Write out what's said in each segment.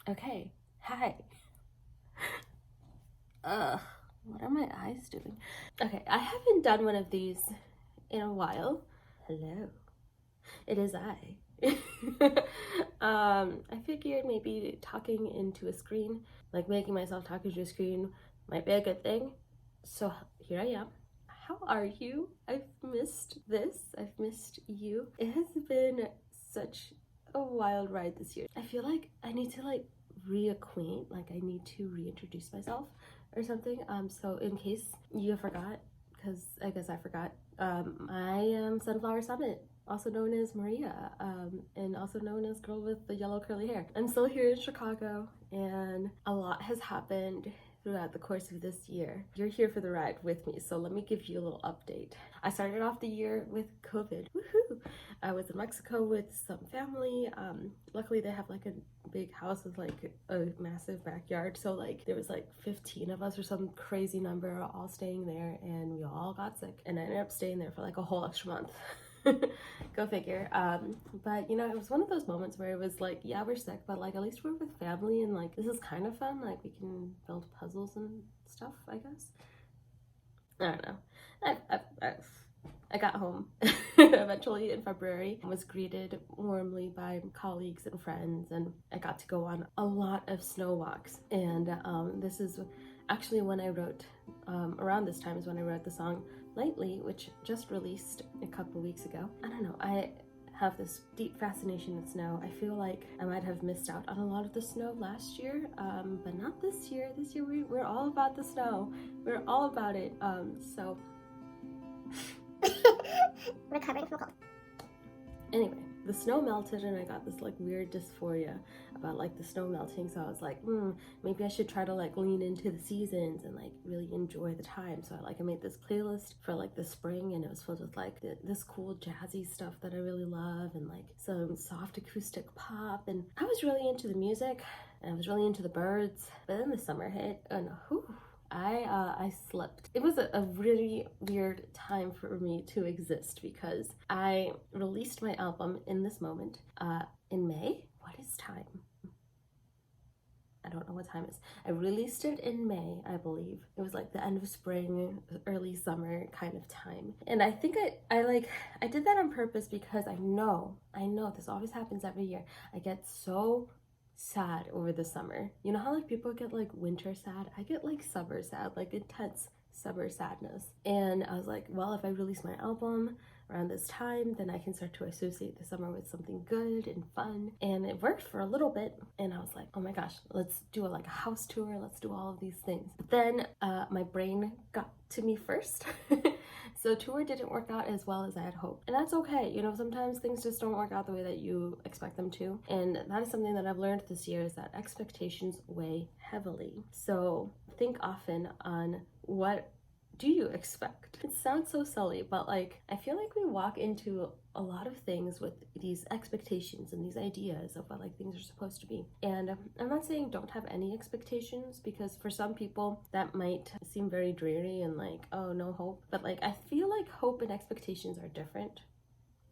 Okay, hi. What are my eyes doing? Okay, I haven't done one of these in a while. Hello, it is I. I figured maybe talking into a screen, like making myself talk into a screen, might be a good thing. So here I am. How are you? I've missed this. I've missed you. It has been such a wild ride this year. I feel like I need to reacquaint, like I need to reintroduce myself or something. So in case you forgot, because I guess I forgot, I am Sunflower Summit, also known as Maria, and also known as Girl with the Yellow Curly Hair. I'm still here in Chicago, and a lot has happened throughout the course of this year. You're here for the ride with me, so let me give you a little update. I started off the year with COVID. Woohoo! I was in Mexico with some family. Luckily, they have like a big house with like a massive backyard, so like there was like 15 of us or some crazy number all staying there, and we all got sick, and I ended up staying there for like a whole extra month. Go figure. But you know, it was one of those moments where it was like, yeah, we're sick, but like at least we're with family, and like this is kind of fun. Like we can build puzzles and stuff, I guess. I don't know. I got home eventually in February. I was greeted warmly by colleagues and friends, and I got to go on a lot of snow walks. And this is actually when I wrote, around this time is when I wrote the song Lightly, which just released a couple weeks ago. I don't know, I have this deep fascination with snow. I feel like I might have missed out on a lot of the snow last year, but not this year. This year we're all about the snow. We're all about it. So recovering from a cold. Anyway, the snow melted and I got this like weird dysphoria about like the snow melting. So I was like, maybe I should try to like lean into the seasons and like really enjoy the time. So I made this playlist for like the spring, and it was filled with like this cool jazzy stuff that I really love, and like some soft acoustic pop. And I was really into the music, and I was really into the birds. But then the summer hit, and I slipped. It was a really weird time for me to exist because I released my album in this moment in May. What is time? I don't know what time it is. I released it in May, I believe. It was like the end of spring, early summer kind of time. And I think I did that on purpose because I know this always happens every year. I get so sad over the summer. You know how like people get like winter sad? I get like summer sad, like intense summer sadness. And I was like, well, if I release my album around this time, then I can start to associate the summer with something good and fun. And it worked for a little bit, and I was like, oh my gosh, let's do a house tour, let's do all of these things. But then my brain got to me first. So tour didn't work out as well as I had hoped. And that's okay. You know, sometimes things just don't work out the way that you expect them to. And that is something that I've learned this year, is that expectations weigh heavily. So think often on what do you expect? It sounds so silly, but like I feel like we walk into a lot of things with these expectations and these ideas of what like things are supposed to be. And I'm not saying don't have any expectations, because for some people that might seem very dreary and like, oh, no hope. But like I feel like hope and expectations are different.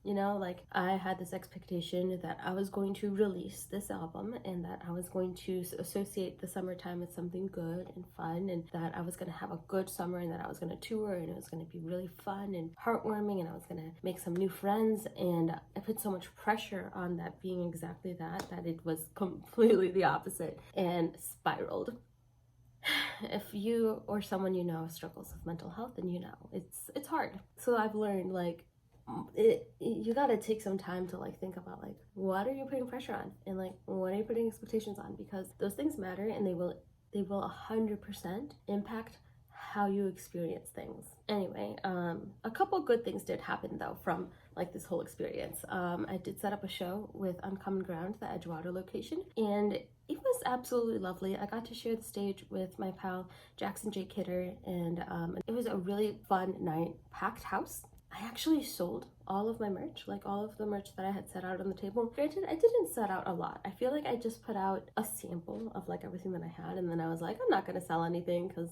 You know, like I had this expectation that I was going to release this album, and that I was going to associate the summertime with something good and fun, and that I was going to have a good summer, and that I was going to tour, and it was going to be really fun and heartwarming, and I was going to make some new friends. And I put so much pressure on that being exactly that it was completely the opposite and spiraled. If you or someone you know struggles with mental health, then you know it's hard. So I've learned like you gotta take some time to like think about like what are you putting pressure on, and like what are you putting expectations on, because those things matter, and they will 100% impact how you experience things. Anyway, a couple good things did happen though from like this whole experience. I did set up a show with Uncommon Ground, the Edgewater location, and it was absolutely lovely. I got to share the stage with my pal Jackson J. Kidder, and it was a really fun night, packed house. I actually sold all of my merch, like all of the merch that I had set out on the table. Granted, I didn't set out a lot. I feel like I just put out a sample of like everything that I had, and then I was like, I'm not gonna sell anything because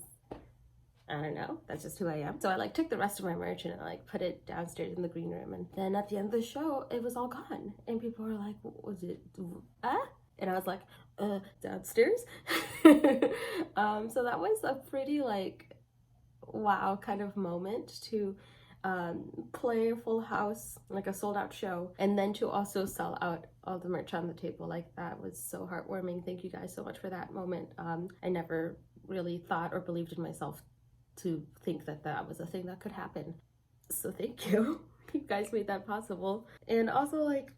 I don't know, that's just who I am. So I like took the rest of my merch and I like put it downstairs in the green room, and then at the end of the show, it was all gone. And people were like, was it, ah? And I was like, downstairs. So that was a pretty like wow kind of moment to play a full house, like a sold out show, and then to also sell out all the merch on the table. Like that was so heartwarming. Thank you guys so much for that moment. I never really thought or believed in myself to think that that was a thing that could happen. So thank you. You guys made that possible. And also like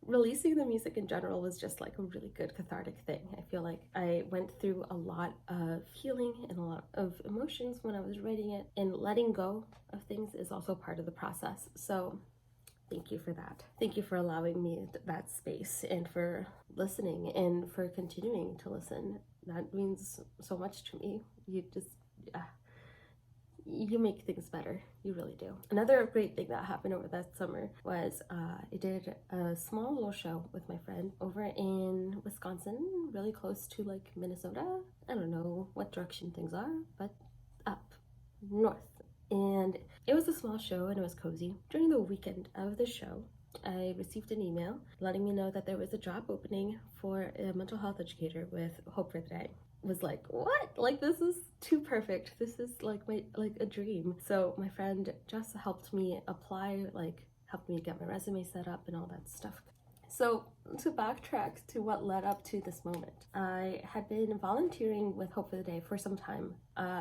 releasing the music in general was just like a really good cathartic thing. I feel like I went through a lot of healing and a lot of emotions when I was writing it, and letting go of things is also part of the process. So thank you for that. Thank you for allowing me that space, and for listening, and for continuing to listen. That means so much to me. You make things better. You really do. Another great thing that happened over that summer was I did a small little show with my friend over in Wisconsin, really close to like Minnesota. I don't know what direction things are, but up north. And it was a small show and it was cozy. During the weekend of the show, I received an email letting me know that there was a job opening for a mental health educator with Hope for the Day. Was like, what? Like, this is too perfect. This is like a dream. So my friend just helped me apply, like helped me get my resume set up and all that stuff. So to backtrack to what led up to this moment, I had been volunteering with Hope for the Day for some time.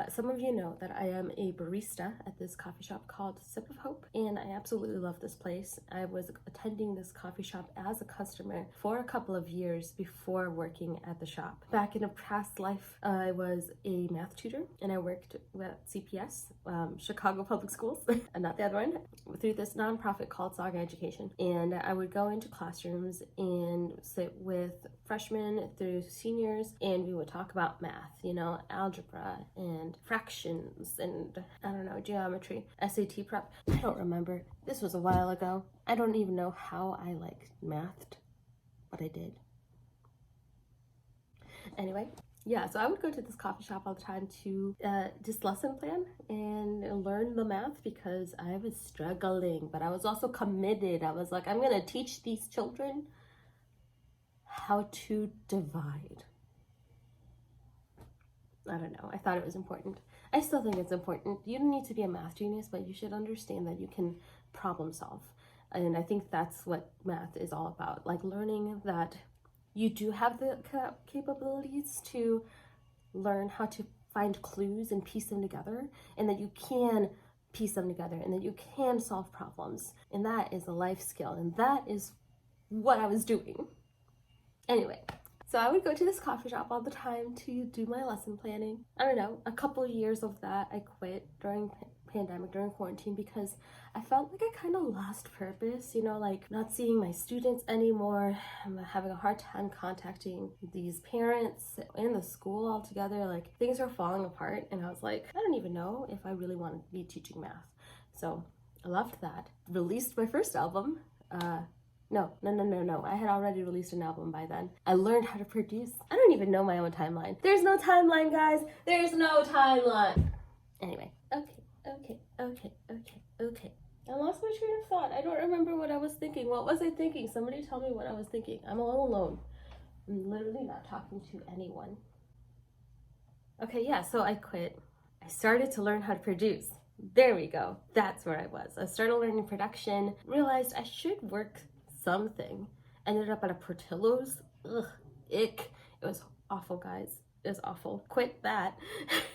Some of you know that I am a barista at this coffee shop called Sip of Hope, and I absolutely love this place. I was attending this coffee shop as a customer for a couple of years before working at the shop. Back in a past life, I was a math tutor, and I worked at CPS, Chicago Public Schools, and not the other one, through this nonprofit called Saga Education. And I would go into classrooms and sit with freshmen through seniors, and we would talk about math, you know, algebra and fractions and I don't know, geometry, SAT prep. I don't remember. This was a while ago. I don't even know how I like mathed, but I did. Anyway, yeah, so I would go to this coffee shop all the time to just lesson plan and learn the math because I was struggling, but I was also committed. I was like, I'm gonna teach these children how to divide. I don't know. I thought it was important. I still think it's important. You don't need to be a math genius, but you should understand that you can problem solve. And I think that's what math is all about. Like learning that you do have the capabilities to learn how to find clues and piece them together, and that you can piece them together, and that you can solve problems. And that is a life skill. And that is what I was doing. Anyway. So I would go to this coffee shop all the time to do my lesson planning. I don't know, a couple of years of that I quit during pandemic, during quarantine, because I felt like I kind of lost purpose, you know, like not seeing my students anymore. I'm having a hard time contacting these parents and the school altogether. Like things are falling apart, and I was like, I don't even know if I really want to be teaching math. So I left that, released my first album. No. I had already released an album by then. I learned how to produce. I don't even know my own timeline. There's no timeline, guys. There's no timeline. Anyway, okay. I lost my train of thought. I don't remember what I was thinking. What was I thinking? Somebody tell me what I was thinking. I'm all alone. I'm literally not talking to anyone. Okay, yeah, so I quit. I started to learn how to produce. There we go. That's where I was. I started learning production, realized I should work something. Ended up at a Portillo's. Ugh, ick. It was awful, guys. It was awful. Quit that.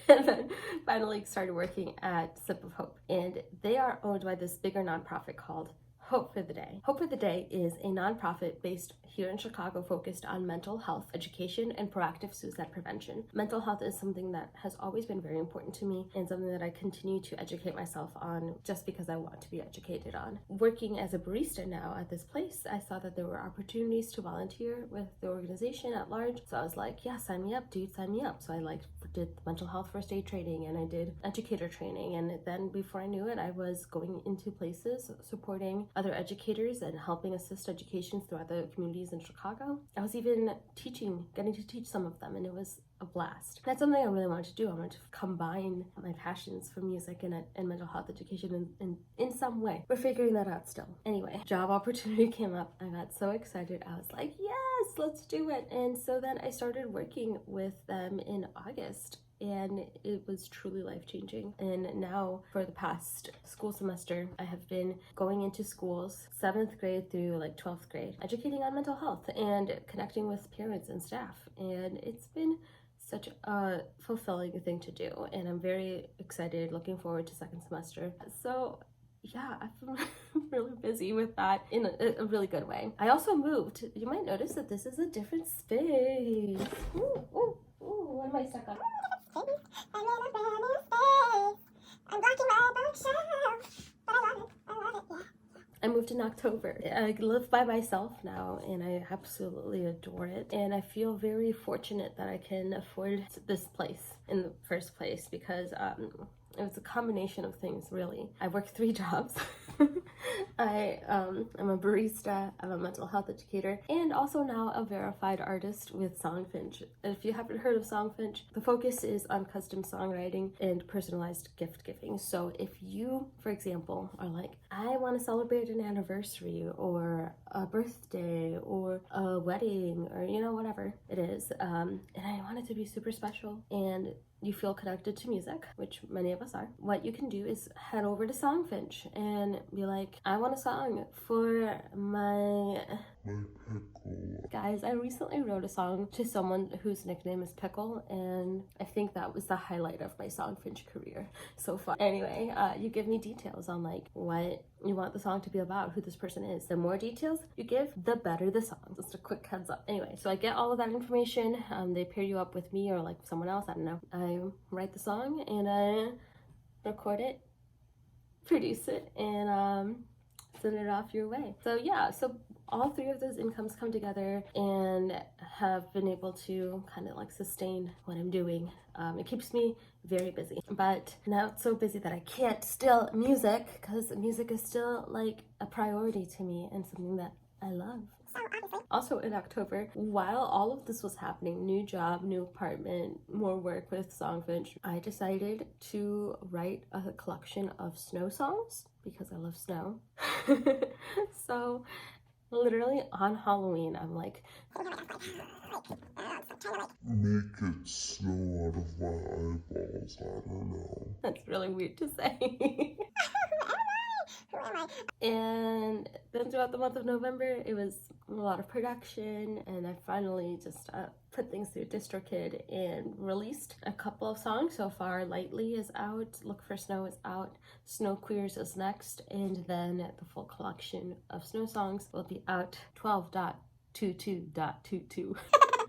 And then finally started working at Sip of Hope. And they are owned by this bigger nonprofit called Hope for the Day. Hope for the Day is a nonprofit based here in Chicago focused on mental health education and proactive suicide prevention. Mental health is something that has always been very important to me, and something that I continue to educate myself on just because I want to be educated on. Working as a barista now at this place, I saw that there were opportunities to volunteer with the organization at large. So I was like, yeah, sign me up, dude, sign me up. So I did mental health first aid training, and I did educator training. And then before I knew it, I was going into places supporting other educators and helping assist education throughout the communities in Chicago. I was even getting to teach some of them, and it was a blast. That's something I really wanted to do. I wanted to combine my passions for music and mental health education in some way. We're figuring that out still. Anyway, job opportunity came up. I got so excited. I was like, yes, let's do it. And so then I started working with them in August, and it was truly life-changing. And now for the past school semester, I have been going into schools 7th grade through like 12th grade, educating on mental health and connecting with parents and staff. And it's been such a fulfilling thing to do, and I'm very excited, looking forward to second semester. So yeah, I've been really busy with that in a really good way. I also moved. You might notice that this is a different space. Ooh, ooh, ooh, what am I stuck on? I'm in a brand new space. I'm blocking my bookshelf, but I love it, yeah. I moved in October. I live by myself now, and I absolutely adore it. And I feel very fortunate that I can afford this place in the first place, because it was a combination of things, really. I work 3 jobs. I'm a barista, I'm a mental health educator, and also now a verified artist with Songfinch. If you haven't heard of Songfinch, the focus is on custom songwriting and personalized gift giving. So if you, for example, are like, I want to celebrate an anniversary or a birthday or a wedding or, you know, whatever it is, and I want it to be super special, and you feel connected to music, which many of us are, what you can do is head over to Songfinch and be like, I want a song for my Pickle. Guys, I recently wrote a song to someone whose nickname is Pickle, and I think that was the highlight of my Songfinch career so far. Anyway, you give me details on like what you want the song to be about, who this person is. The more details you give, the better the song. Just a quick heads up. Anyway, so I get all of that information. They pair you up with me or like someone else, I don't know. I write the song and I record it, produce it, and send it off your way. So yeah, so all 3 of those incomes come together and have been able to kind of like sustain what I'm doing. It keeps me very busy, but now it's so busy that I can't steal music, because music is still like a priority to me and something that I love. Also in October, while all of this was happening, new job, new apartment, more work with Songfinch, I decided to write a collection of snow songs because I love snow. So literally on Halloween, I'm like, make it snow out of my eyeballs, I don't know. That's really weird to say. And then throughout the month of November, it was a lot of production, and I finally just put things through DistroKid and released a couple of songs so far. Lightly is out, Look for Snow is out, Snow Queers is next, and then the full collection of snow songs will be out 12.22.22.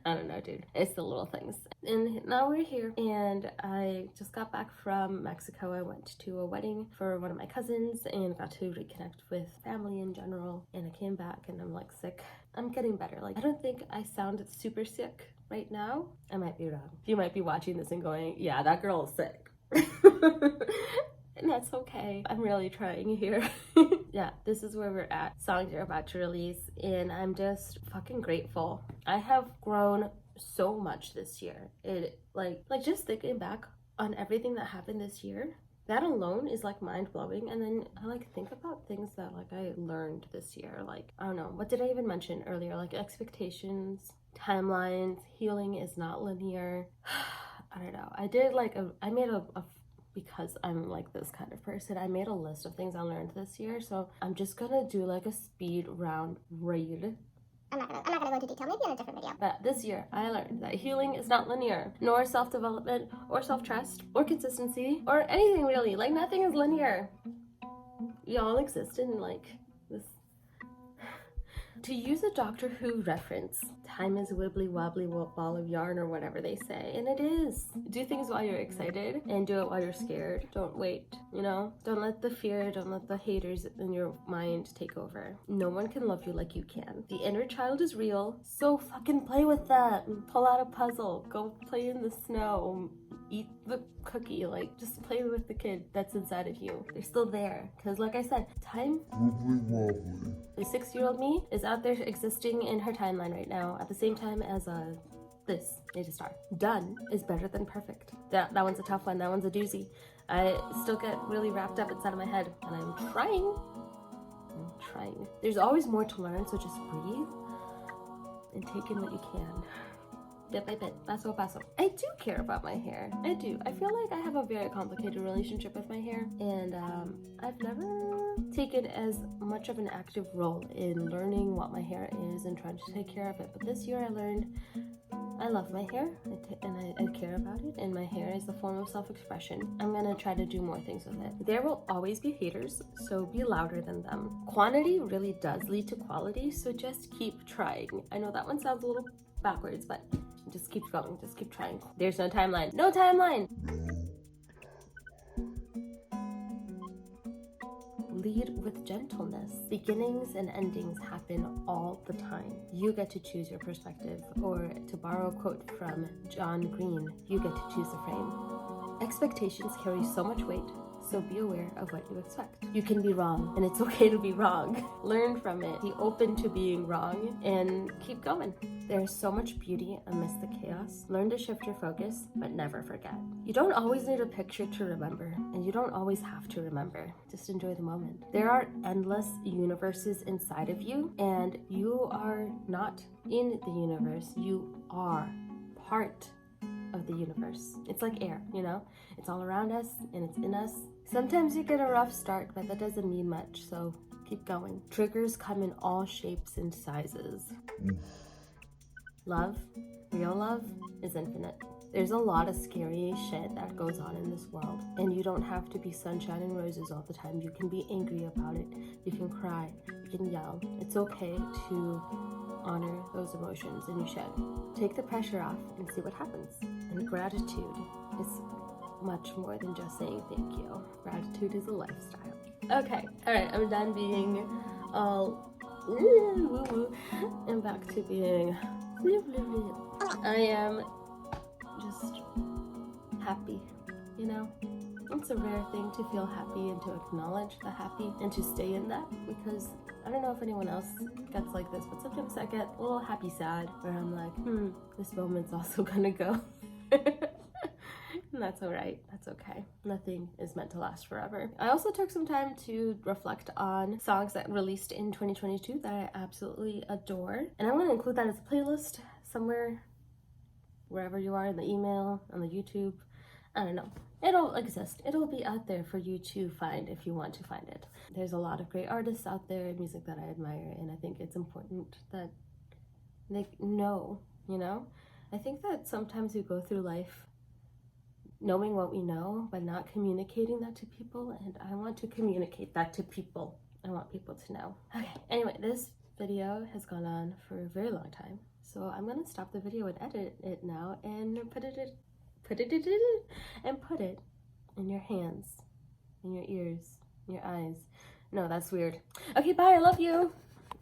I don't know, dude. It's the little things. And now we're here, and I just got back from Mexico. I went to a wedding for one of my cousins and got to reconnect with family in general. And I came back and I'm like sick. I'm getting better. Like, I don't think I sound super sick right now. I might be wrong. You might be watching this and going, yeah, that girl is sick. And that's okay. I'm really trying here. Yeah, this is where we're at. Songs are about to release, and I'm just fucking grateful. I have grown so much this year. It like just thinking back on everything that happened this year, that alone is like mind-blowing. And then I like think about things that like I learned this year. Like, I don't know, what did I even mention earlier? Like expectations, timelines, healing is not linear. I don't know. I did like I made a because I'm like this kind of person, I made a list of things I learned this year, so I'm just gonna do like a speed round read. I'm not gonna go into detail, maybe in a different video. But this year, I learned that healing is not linear, nor self-development, or self-trust, or consistency, or anything really. Like, nothing is linear. We all exist in like this. To use a Doctor Who reference, time is a wibbly wobbly ball of yarn, or whatever they say, and it is. Do things while you're excited and do it while you're scared. Don't wait, you know? Don't let the fear, don't let the haters in your mind take over. No one can love you like you can. The inner child is real, so fucking play with that. Pull out a puzzle, go play in the snow, eat the cookie, like just play with the kid that's inside of you. They're still there. Because like I said, time, the 6-year-old me is out there existing in her timeline right now at the same time as this Need a Star. Done is better than perfect. That one's a tough one. That one's a doozy. I still get really wrapped up inside of my head, and I'm trying. There's always more to learn, so just breathe and take in what you can. Bit by bit, paso a paso. I do care about my hair. I do. I feel like I have a very complicated relationship with my hair, and I've never taken as much of an active role in learning what my hair is and trying to take care of it. But this year I learned I love my hair, and I care about it, and my hair is a form of self-expression. I'm gonna try to do more things with it. There will always be haters, so be louder than them. Quantity really does lead to quality, so just keep trying. I know that one sounds a little backwards, but just keep going, just keep trying. There's no timeline. No timeline! Lead with gentleness. Beginnings and endings happen all the time. You get to choose your perspective, or to borrow a quote from John Green, you get to choose the frame. Expectations carry so much weight, so be aware of what you expect. You can be wrong, and it's okay to be wrong. Learn from it, be open to being wrong, and keep going. There's so much beauty amidst the chaos. Learn to shift your focus, but never forget. You don't always need a picture to remember, and you don't always have to remember. Just enjoy the moment. There are endless universes inside of you, and you are not in the universe. You are part of the universe. It's like air, you know? It's all around us, and it's in us. Sometimes you get a rough start, but that doesn't mean much, so keep going. Triggers come in all shapes and sizes. Love, real love, is infinite. There's a lot of scary shit that goes on in this world, and you don't have to be sunshine and roses all the time. You can be angry about it. You can cry. You can yell. It's okay to honor those emotions, and you should. Take the pressure off and see what happens. And gratitude is much more than just saying thank you. Gratitude is a lifestyle. Okay, alright, I'm done being all woo-woo. I'm back to being I am just happy, you know? It's a rare thing to feel happy and to acknowledge the happy and to stay in that, because I don't know if anyone else gets like this, but sometimes I get a little happy sad where I'm like, this moment's also gonna go. And that's alright, that's okay. Nothing is meant to last forever. I also took some time to reflect on songs that released in 2022 that I absolutely adore. And I'm gonna include that as a playlist somewhere, wherever you are, in the email, on the YouTube, I don't know. It'll exist. It'll be out there for you to find if you want to find it. There's a lot of great artists out there, music that I admire, and I think it's important that they know, you know? I think that sometimes we go through life knowing what we know, but not communicating that to people, and I want to communicate that to people. I want people to know. Okay, anyway, this video has gone on for a very long time, so I'm gonna stop the video and edit it now and put it in your hands, in your ears, in your eyes. No, that's weird. Okay, bye, I love you.